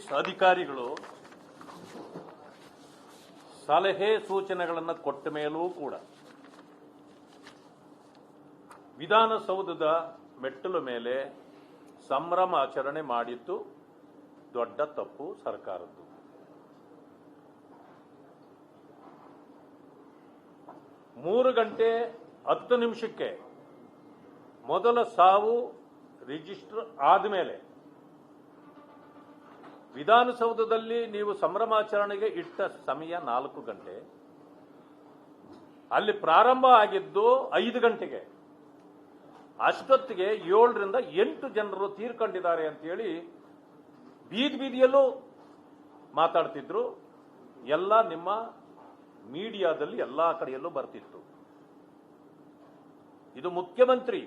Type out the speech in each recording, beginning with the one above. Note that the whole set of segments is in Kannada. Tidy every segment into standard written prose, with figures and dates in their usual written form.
ಪೊಲೀಸ್ ಅಧಿಕಾರಿಗಳು ಸಲಹೆ ಸೂಚನೆಗಳನ್ನು ಕೊಟ್ಟ ಮೇಲೂ ಕೂಡ ವಿಧಾನಸೌಧದ ಮೆಟ್ಟಲು ಮೇಲೆ ಸಂಭ್ರಮ ಆಚರಣೆ ಮಾಡಿದ್ದು ದೊಡ್ಡ ತಪ್ಪು ಸರ್ಕಾರದ್ದು. ಮೂರು ಗಂಟೆ 10 ನಿಮಿಷಕ್ಕೆ ಮೊದಲ ಸಾವು ರಿಜಿಸ್ಟರ್ ಆದಮೇಲೆ ವಿಧಾನಸೌಧದಲ್ಲಿ ನೀವು ಸಂಭ್ರಮಾಚರಣೆಗೆ ಇಟ್ಟ ಸಮಯ 4 ಗಂಟೆ, ಅಲ್ಲಿ ಪ್ರಾರಂಭ ಆಗಿದ್ದು 5 ಗಂಟೆಗೆ. ಅಷ್ಟೊತ್ತಿಗೆ 7 ರಿಂದ 8 ಜನರು ತೀರ್ಕೊಂಡಿದ್ದಾರೆ ಅಂತ ಹೇಳಿ ಬೀದಿ ಬೀದಿಯಲ್ಲೂ ಮಾತಾಡ್ತಿದ್ರು. ಎಲ್ಲ ನಿಮ್ಮ ಮೀಡಿಯಾದಲ್ಲಿ ಎಲ್ಲಾ ಕಡೆಯಲ್ಲೂ ಬರ್ತಿತ್ತು. ಇದು ಮುಖ್ಯಮಂತ್ರಿ,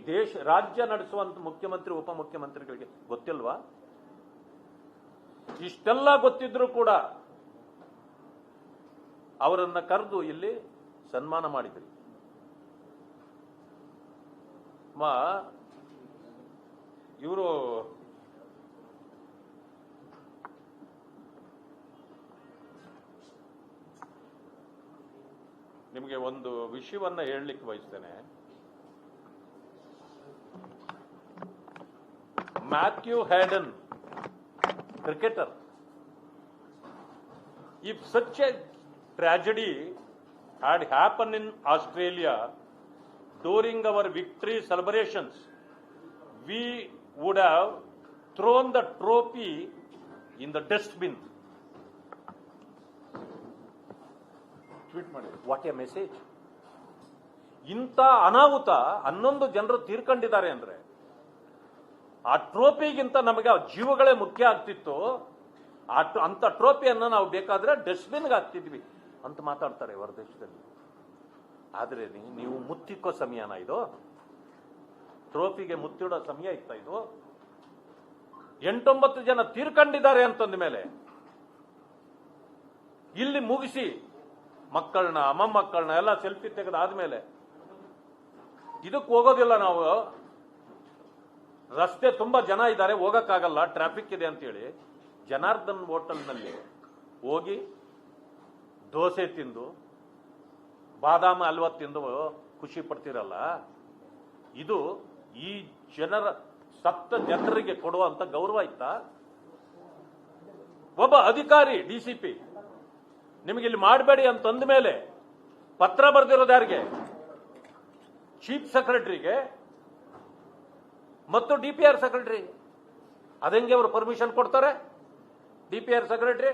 ರಾಜ್ಯ ನಡೆಸುವಂತ ಮುಖ್ಯಮಂತ್ರಿ, ಉಪಮುಖ್ಯಮಂತ್ರಿಗಳಿಗೆ ಗೊತ್ತಿಲ್ವಾ? ಇಷ್ಟೆಲ್ಲ ಗೊತ್ತಿದ್ರು ಕೂಡ ಅವರನ್ನ ಕರೆದು ಇಲ್ಲಿ ಸನ್ಮಾನ ಮಾಡಿದ್ರಿ. ಇವರು ನಿಮಗೆ ಒಂದು ವಿಷಯವನ್ನ ಹೇಳಲಿಕ್ಕೆ ಬಯಸ್ತೇನೆ. Matthew Hayden, cricketer, if such a tragedy had happened in Australia during our victory celebrations, we would have thrown the trophy in the dustbin. What a message. ಇಂಥ ಅನಾಹುತ 11 ಜನರು ತೀರ್ಕೊಂಡಿದ್ದಾರೆ ಅಂದ್ರೆ ಆ ಟ್ರೋಫಿಗಿಂತ ನಮಗೆ ಜೀವಗಳೇ ಮುಖ್ಯ ಆಗ್ತಿತ್ತು. ಅಂತ ಟ್ರೋಫಿಯನ್ನು ನಾವು ಬೇಕಾದ್ರೆ ಡಸ್ಟ್ಬಿನ್ಗೆ ಹಾಕ್ತಿದ್ವಿ ಅಂತ ಮಾತಾಡ್ತಾರೆ ಹೊರ ದೇಶದಲ್ಲಿ. ಆದ್ರೆ ನೀವು ಮುತ್ತಿಕ್ಕೋ ಸಮಯನ ಇದು? ಟ್ರೋಫಿಗೆ ಮುತ್ತಿಡೋ ಸಮಯ ಇತ್ತ ಇದು? 8-9 ಜನ ತೀರ್ಕೊಂಡಿದ್ದಾರೆ ಅಂತಂದ ಮೇಲೆ ಇಲ್ಲಿ ಮುಗಿಸಿ ಮಕ್ಕಳನ್ನ ಮೊಮ್ಮಕ್ಕಳನ್ನ ಎಲ್ಲ ಸೆಲ್ಫಿ ತೆಗೆದಾದ್ಮೇಲೆ ಇದಕ್ಕೆ ಹೋಗೋದಿಲ್ಲ ನಾವು. ರಸ್ತೆ ತುಂಬಾ ಜನ ಇದ್ದಾರೆ, ಹೋಗಕ್ಕಾಗಲ್ಲ, ಟ್ರಾಫಿಕ್ ಇದೆ ಅಂತೇಳಿ ಜನಾರ್ದನ್ ಹೋಟೆಲ್ನಲ್ಲಿ ಹೋಗಿ ದೋಸೆ ತಿಂದು ಬಾದಾಮ ಹಲ್ವಾ ತಿಂದು ಖುಷಿ ಪಡ್ತಿರಲ್ಲ. ಇದು ಈ ಸತ್ತ ಜನರಿಗೆ ಕೊಡುವಂತ ಗೌರವ ಇತ್ತಾ? ಒಬ್ಬ ಅಧಿಕಾರಿ ಡಿಸಿಪಿ ನಿಮಗೆ ಇಲ್ಲಿ ಮಾಡಬೇಡಿ ಅಂತಂದ ಮೇಲೆ ಪತ್ರ ಬರೆದಿರೋದು ಯಾರಿಗೆ? ಚೀಫ್ ಸೆಕ್ರೆಟರಿಗೆ ಮತ್ತು ಡಿಪಿಆರ್ ಸೆಕ್ರೆಟರಿ. ಅದೆಂಗೆ ಅವರು ಪರ್ಮಿಷನ್ ಕೊಡ್ತಾರೆ? ಡಿಪಿಆರ್ ಸೆಕ್ರೆಟರಿ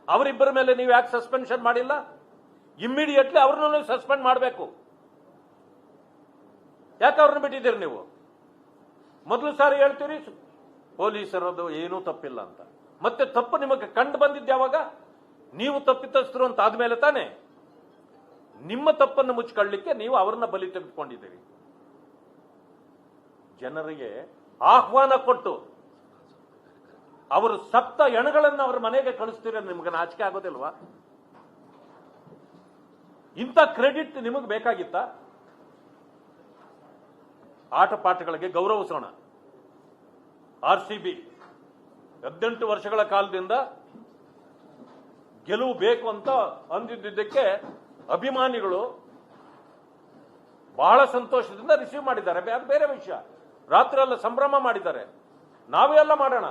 ಅವರಿಬ್ಬರ ಮೇಲೆ ನೀವು ಯಾಕೆ ಸಸ್ಪೆನ್ಷನ್ ಮಾಡಿಲ್ಲ? ಇಮ್ಮಿಡಿಯೇಟ್ಲಿ ಅವ್ರನ್ನ ಸಸ್ಪೆಂಡ್ ಮಾಡಬೇಕು. ಯಾಕೆ ಅವ್ರನ್ನ ಬಿಟ್ಟಿದ್ದೀರಿ ನೀವು? ಮೊದಲು ಸಾರಿ ಹೇಳ್ತೀರಿ ಪೊಲೀಸರದು ಏನೂ ತಪ್ಪಿಲ್ಲ ಅಂತ, ಮತ್ತೆ ತಪ್ಪು ನಿಮಗೆ ಕಂಡು ಬಂದಿದ್ದು ಯಾವಾಗ? ನೀವು ತಪ್ಪಿತಸ್ಥರು ಅಂತ ಆದ್ಮೇಲೆ ತಾನೆ. ನಿಮ್ಮ ತಪ್ಪನ್ನು ಮುಚ್ಚಿಕೊಳ್ಳಲಿಕ್ಕೆ ನೀವು ಅವ್ರನ್ನ ಬಲಿ ತೆಗೆದುಕೊಂಡಿದ್ದೀರಿ. ಜನರಿಗೆ ಆಹ್ವಾನ ಕೊಟ್ಟು ಅವರು ಸತ್ತ ಹೆಣಗಳನ್ನು ಅವರ ಮನೆಗೆ ಕಳಿಸ್ತೀರ, ನಿಮ್ಗೆ ನಾಚಿಕೆ ಆಗೋದಿಲ್ವಾ? ಇಂಥ ಕ್ರೆಡಿಟ್ ನಿಮಗೆ ಬೇಕಾಗಿತ್ತ? ಆಟ ಪಾಠಗಳಿಗೆ ಗೌರವಿಸೋಣ. RCB 18 ವರ್ಷಗಳ ಕಾಲದಿಂದ ಗೆಲುವು ಬೇಕು ಅಂತ ಅಂದಿದ್ದಕ್ಕೆ ಅಭಿಮಾನಿಗಳು ಬಹಳ ಸಂತೋಷದಿಂದ ರಿಸೀವ್ ಮಾಡಿದ್ದಾರೆ. ಅದು ಬೇರೆ ವಿಷಯ. ರಾತ್ರಿ ಎಲ್ಲ ಸಂಭ್ರಮ ಮಾಡಿದ್ದಾರೆ, ನಾವೇ ಎಲ್ಲ ಮಾಡೋಣ.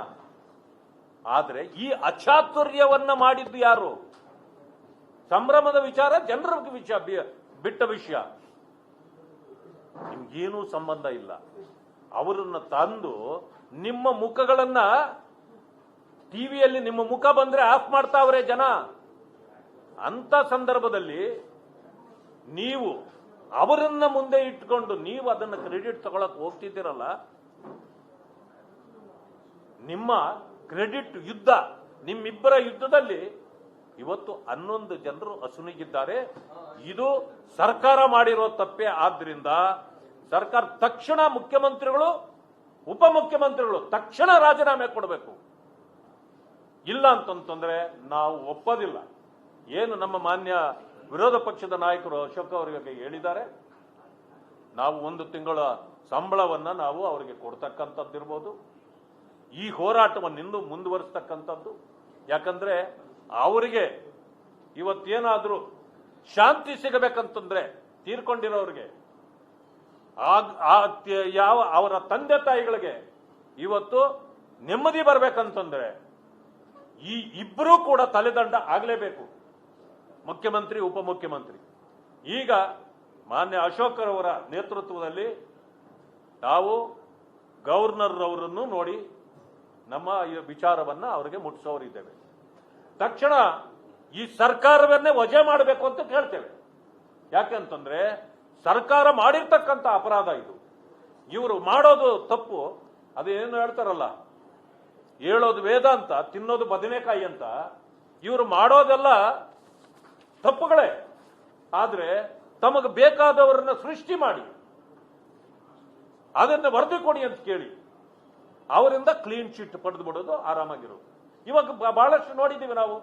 ಆದರೆ ಈ ಅಚಾತುರ್ಯವನ್ನ ಮಾಡಿದ್ದು ಯಾರು? ಸಂಭ್ರಮದ ವಿಚಾರ ಜನರ ವಿಷಯ, ಬಿಟ್ಟ ವಿಷಯ ನಿಮ್ಗೇನೂ ಸಂಬಂಧ ಇಲ್ಲ. ಅವರನ್ನ ತಂದು ನಿಮ್ಮ ಮುಖಗಳನ್ನ ಟಿವಿಯಲ್ಲಿ ನಿಮ್ಮ ಮುಖ ಬಂದ್ರೆ ಆಫ್ ಮಾಡ್ತಾವ್ರೆ ಜನ. ಅಂತ ಸಂದರ್ಭದಲ್ಲಿ ನೀವು ಅವರನ್ನ ಮುಂದೆ ಇಟ್ಕೊಂಡು ನೀವು ಅದನ್ನ ಕ್ರೆಡಿಟ್ ತಗೊಳಕ್ ಹೋಗ್ತಿದ್ದೀರಲ್ಲ, ನಿಮ್ಮ ಕ್ರೆಡಿಟ್ ಯುದ್ಧ, ನಿಮ್ಮಿಬ್ಬರ ಯುದ್ಧದಲ್ಲಿ ಇವತ್ತು 11 ಜನರು ಅಸುನೀಗಿದ್ದಾರೆ. ಇದು ಸರ್ಕಾರ ಮಾಡಿರೋ ತಪ್ಪೇ. ಆದ್ರಿಂದ ಸರ್ಕಾರ ತಕ್ಷಣ ಮುಖ್ಯಮಂತ್ರಿಗಳು, ಉಪಮುಖ್ಯಮಂತ್ರಿಗಳು ತಕ್ಷಣ ರಾಜೀನಾಮೆ ಕೊಡಬೇಕು. ಇಲ್ಲ ಅಂತಂತಂದ್ರೆ ನಾವು ಒಪ್ಪೋದಿಲ್ಲ. ಏನು ನಮ್ಮ ಮಾನ್ಯ ವಿರೋಧ ಪಕ್ಷದ ನಾಯಕರು ಅಶೋಕ್ ಅವರಿಗೆ ಹೇಳಿದ್ದಾರೆ, ನಾವು 1 ತಿಂಗಳ ಸಂಬಳವನ್ನ ನಾವು ಅವರಿಗೆ ಕೊಡ್ತಕ್ಕಂಥದ್ದಿರ್ಬೋದು, ಈ ಹೋರಾಟವನ್ನು ಇನ್ನೂ ಮುಂದುವರಿಸ್ತಕ್ಕಂಥದ್ದು. ಯಾಕಂದ್ರೆ ಅವರಿಗೆ ಇವತ್ತೇನಾದ್ರೂ ಶಾಂತಿ ಸಿಗಬೇಕಂತಂದ್ರೆ ತೀರ್ಕೊಂಡಿರೋರಿಗೆ ಯಾವ ಅವರ ತಂದೆ ತಾಯಿಗಳಿಗೆ ಇವತ್ತು ನೆಮ್ಮದಿ ಬರ್ಬೇಕಂತಂದ್ರೆ ಈ ಇಬ್ಬರೂ ಕೂಡ ತಲೆದಂಡ ಆಗಲೇಬೇಕು, ಮುಖ್ಯಮಂತ್ರಿ ಉಪಮುಖ್ಯಮಂತ್ರಿ. ಈಗ ಮಾನ್ಯ ಅಶೋಕ್ ಅವರ ನೇತೃತ್ವದಲ್ಲಿ ನಾವು ಗವರ್ನರ್ ಅವರನ್ನು ನೋಡಿ ನಮ್ಮ ಈ ವಿಚಾರವನ್ನ ಅವರಿಗೆ ಮುಟ್ಟಿಸೋರಿದ್ದೇವೆ. ತಕ್ಷಣ ಈ ಸರ್ಕಾರವನ್ನೇ ವಜಾ ಮಾಡಬೇಕು ಅಂತ ಕೇಳ್ತೇವೆ. ಯಾಕೆಂತಂದ್ರೆ ಸರ್ಕಾರ ಮಾಡಿರ್ತಕ್ಕಂಥ ಅಪರಾಧ ಇದು. ಇವರು ಮಾಡೋದು ತಪ್ಪು. ಅದೇನು ಹೇಳ್ತಾರಲ್ಲ, ಹೇಳೋದು ವೇದ ಅಂತ, ತಿನ್ನೋದು ಬದನೆಕಾಯಿ ಅಂತ. ಇವರು ಮಾಡೋದೆಲ್ಲ ತಪ್ಪುಗಳೇ. ಆದ್ರೆ ತಮಗೆ ಬೇಕಾದವರನ್ನ ಸೃಷ್ಟಿ ಮಾಡಿ ಅದನ್ನ ವರದಿ ಕೊಡಿ ಅಂತ ಕೇಳಿ ಅವರಿಂದ ಕ್ಲೀನ್ ಚಿಟ್ ಪಡೆದು ಬಿಡೋದು, ಆರಾಮಾಗಿರೋದು. ಇವಾಗ ಬಹಳಷ್ಟು ನೋಡಿದ್ದೀವಿ ನಾವು.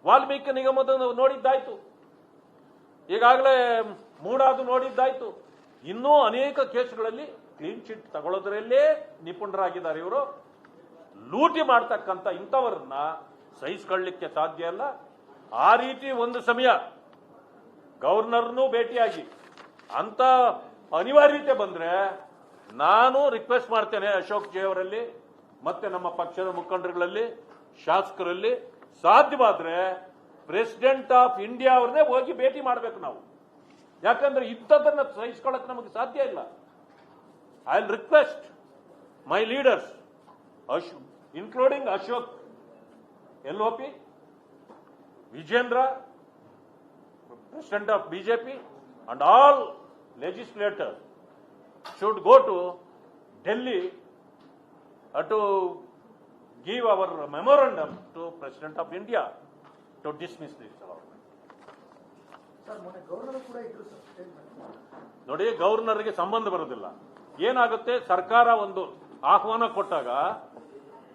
ವಾಲ್ಮೀಕಿ ನಿಗಮದ ನೋಡಿದ್ದಾಯ್ತು, ಈಗಾಗಲೇ ಮೂಡಾದು ನೋಡಿದ್ದಾಯ್ತು. ಇನ್ನೂ ಅನೇಕ ಕೇಸ್ಗಳಲ್ಲಿ ಕ್ಲೀನ್ ಚಿಟ್ ತಗೊಳ್ಳೋದ್ರಲ್ಲೇ ನಿಪುಣರಾಗಿದ್ದಾರೆ ಇವರು. ಲೂಟಿ ಮಾಡ್ತಕ್ಕಂಥ ಇಂಥವರನ್ನ ಸಹಿಸಿಕೊಳ್ಳಲಿಕ್ಕೆ ಸಾಧ್ಯ ಇಲ್ಲ. ಆ ರೀತಿ ಒಂದು ಸಮಯ ಗವರ್ನರ್ನೂ ಭೇಟಿಯಾಗಿ ಅಂತ ಅನಿವಾರ್ಯತೆ ಬಂದ್ರೆ ನಾನು ರಿಕ್ವೆಸ್ಟ್ ಮಾಡ್ತೇನೆ ಅಶೋಕ್ ಜಿ ಅವರಲ್ಲಿ ಮತ್ತೆ ನಮ್ಮ ಪಕ್ಷದ ಮುಖಂಡರುಗಳಲ್ಲಿ, ಶಾಸಕರಲ್ಲಿ, ಸಾಧ್ಯವಾದ್ರೆ ಪ್ರೆಸಿಡೆಂಟ್ ಆಫ್ ಇಂಡಿಯಾ ಅವ್ರನ್ನೇ ಹೋಗಿ ಭೇಟಿ ಮಾಡಬೇಕು ನಾವು. ಯಾಕಂದ್ರೆ ಇಂಥದನ್ನ ಸಹಿಸ್ಕೊಳ್ಳಕ್ ನಮಗೆ ಸಾಧ್ಯ ಇಲ್ಲ. I will request my leaders including Ashok, LOP, Vijendra, President of BJP, and all legislators should go to Delhi to give our memorandum to President of India to dismiss this government. ನೋಡಿ, ಗವರ್ನರ್ಗೆ ಸಂಬಂಧ ಬರೋದಿಲ್ಲ. ಏನಾಗುತ್ತೆ, ಸರ್ಕಾರ ಒಂದು ಆಹ್ವಾನ ಕೊಟ್ಟಾಗ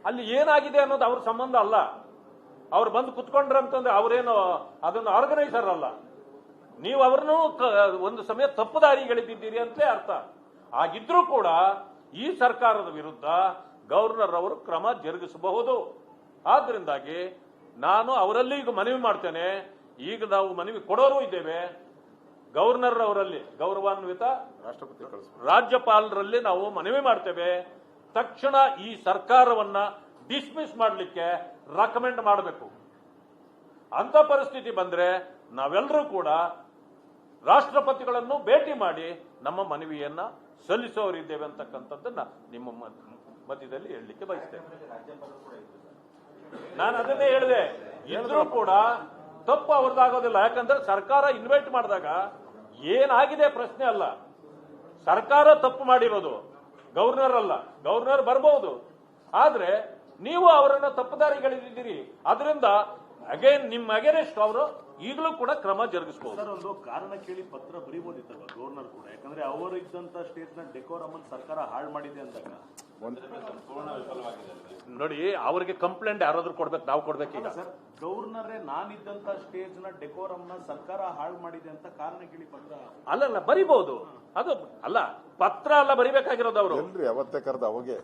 ಅಲ್ಲಿ ಏನಾಗಿದೆ ಅನ್ನೋದು ಅವ್ರ ಸಂಬಂಧ ಅಲ್ಲ. ಅವ್ರು ಬಂದು ಕುತ್ಕೊಂಡ್ರಂತಂದ್ರೆ ಅವರೇನು ಅದನ್ನು ಆರ್ಗನೈಸರ್ ಅಲ್ಲ. ನೀವು ಅವ್ರನ್ನೂ ಒಂದು ಸಮಯ ತಪ್ಪು ದಾರಿಗಳಿದ್ದೀರಿ ಅಂತಲೇ ಅರ್ಥ. ಆಗಿದ್ರೂ ಕೂಡ ಈ ಸರ್ಕಾರದ ವಿರುದ್ಧ ಗವರ್ನರ್ ಅವರು ಕ್ರಮ ಜರುಗಿಸಬಹುದು. ಆದ್ರಿಂದಾಗಿ ನಾನು ಅವರಲ್ಲಿ ಈಗ ಮನವಿ ಮಾಡ್ತೇನೆ. ಈಗ ನಾವು ಮನವಿ ಕೊಡೋರು ಇದ್ದೇವೆ. ಗವರ್ನರ್ ಅವರಲ್ಲಿ, ಗೌರವಾನ್ವಿತ ರಾಜ್ಯಪಾಲರಲ್ಲಿ ನಾವು ಮನವಿ ಮಾಡ್ತೇವೆ. ತಕ್ಷಣ ಈ ಸರ್ಕಾರವನ್ನ ಡಿಸ್ಮಿಸ್ ಮಾಡಲಿಕ್ಕೆ ರೆಕಮೆಂಡ್ ಮಾಡಬೇಕು. ಅಂತ ಪರಿಸ್ಥಿತಿ ಬಂದ್ರೆ ನಾವೆಲ್ಲರೂ ಕೂಡ ರಾಷ್ಟ್ರಪತಿಗಳನ್ನು ಭೇಟಿ ಮಾಡಿ ನಮ್ಮ ಮನವಿಯನ್ನ ಸಲ್ಲಿಸೋರಿದ್ದೇವೆ ಅಂತಕ್ಕಂಥದ್ದನ್ನ ನಿಮ್ಮ ಮಧ್ಯದಲ್ಲಿ ಹೇಳಲಿಕ್ಕೆ ಬಯಸ್ತೇನೆ. ನಾನು ಅದನ್ನೇ ಹೇಳಿದೆ, ಇದ್ರೂ ಕೂಡ ತಪ್ಪು ಅವ್ರದ್ದಾಗೋದಿಲ್ಲ. ಯಾಕಂದ್ರೆ ಸರ್ಕಾರ ಇನ್ವೈಟ್ ಮಾಡಿದಾಗ ಏನಾಗಿದೆ ಪ್ರಶ್ನೆ ಅಲ್ಲ, ಸರ್ಕಾರ ತಪ್ಪು ಮಾಡಿರೋದು, ಗವರ್ನರ್ ಅಲ್ಲ. ಗವರ್ನರ್ ಬರಬಹುದು, ಆದ್ರೆ ನೀವು ಅವರನ್ನ ತಪ್ಪುದಾರಿಗಳಿದ್ದೀರಿ. ಅದರಿಂದ ಅಗೇನ್ ನಿಮ್ಮ ಅಗೇನೆಸ್ಟ್ ಅವರು ಈಗಲೂ ಕೂಡ ಕ್ರಮ ಜರುಗಿಸಬಹುದು. ಸರ್, ಒಂದು ಕಾರಣ ಕೇಳಿ ಪತ್ರ ಬರೀಬಹುದಿತ್ತಲ್ವ ಗವರ್ನರ್ ಕೂಡ? ಯಾಕಂದ್ರೆ ಅವರು ಇದ್ದಂತ ಸ್ಟೇಟ್ ನ ಡೆಕೋರಮ್ ಸರ್ಕಾರ ಹಾಳು ಮಾಡಿದೆ ಅಂದಾಗ ನೋಡಿ, ಅವರಿಗೆ ಕಂಪ್ಲೇಂಟ್ ಯಾರಾದ್ರೂ ಕೊಡ್ಬೇಕು, ನಾವು ಕೊಡ್ಬೇಕೀಗ. ಸರ್, ಗವರ್ನರೇ ನಾನಿದ್ದಂತ ಸ್ಟೇಜ್ ನ ಡೆಕೋರಮ್ ನ ಸರ್ಕಾರ ಹಾಳು ಮಾಡಿದೆ ಅಂತ ಕಾರಣ ಕೇಳಿ ಪತ್ರ ಅಲ್ಲ ಬರಿಬಹುದು. ಅದು ಅಲ್ಲ, ಪತ್ರ ಅಲ್ಲ ಬರಿಬೇಕಾಗಿರೋದು. ಅವರು ಅವತ್ತೇ ಕರೆದ, ಅವಾಗೆ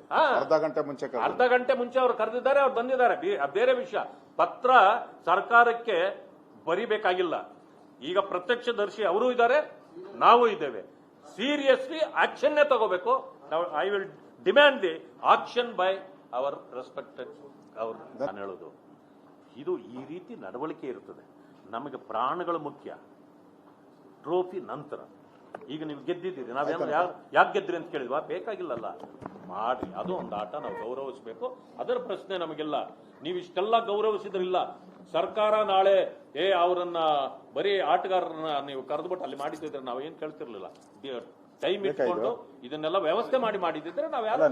ಅರ್ಧ ಗಂಟೆ ಮುಂಚೆ ಅವ್ರು ಕರೆದಿದ್ದಾರೆ, ಅವ್ರು ಬಂದಿದ್ದಾರೆ, ಬೇರೆ ವಿಷಯ. ಪತ್ರ ಸರ್ಕಾರಕ್ಕೆ ಬರಿಬೇಕಾಗಿಲ್ಲ. ಈಗ ಪ್ರತ್ಯಕ್ಷದರ್ಶಿ ಅವರು ಇದ್ದಾರೆ, ನಾವು ಇದ್ದೇವೆ. ಸೀರಿಯಸ್ಲಿ ಆಕ್ಷನ್ನೇ ತಗೋಬೇಕು. I will demand the action by our respected. ನಾನು ಹೇಳೋದು ಇದು, ಈ ರೀತಿ ನಡವಳಿಕೆ ಇರುತ್ತದೆ. ನಮಗೆ ಪ್ರಾಣಗಳು ಮುಖ್ಯ, ಟ್ರೋಫಿ ನಂತರ. ಈಗ ನೀವು ಗೆದ್ದಿದ್ದೀರಿ, ನಾವೇನು ಯಾಕೆ ಗೆದ್ದಿರಿ ಅಂತ ಕೇಳಿದ್ವಾ? ಬೇಕಾಗಿಲ್ಲಲ್ಲ, ಮಾಡಿ. ಅದು ಒಂದು ಆಟ, ನಾವು ಗೌರವಿಸಬೇಕು. ಅದರ ಪ್ರಶ್ನೆ ನಮಗಿಲ್ಲ. ನೀವು ಇಷ್ಟೆಲ್ಲ ಗೌರವಿಸಿದ್ರಿಲ್ಲ. ಸರ್ಕಾರ ನಾಳೆ ಅವರನ್ನ ಬರೀ ಆಟಗಾರರನ್ನ ನೀವು ಕರೆದ್ಬಿಟ್ಟು ಅಲ್ಲಿ ಮಾಡಿದ್ರೆ ನಾವೇನ್ ಕೇಳ್ತಿರ್ಲಿಲ್ಲ. ಟೈಮ್ ಇಟ್ಕೊಂಡು ಇದನ್ನೆಲ್ಲ ವ್ಯವಸ್ಥೆ ಮಾಡಿದ್ರೆ ನಾವ್ ಯಾರು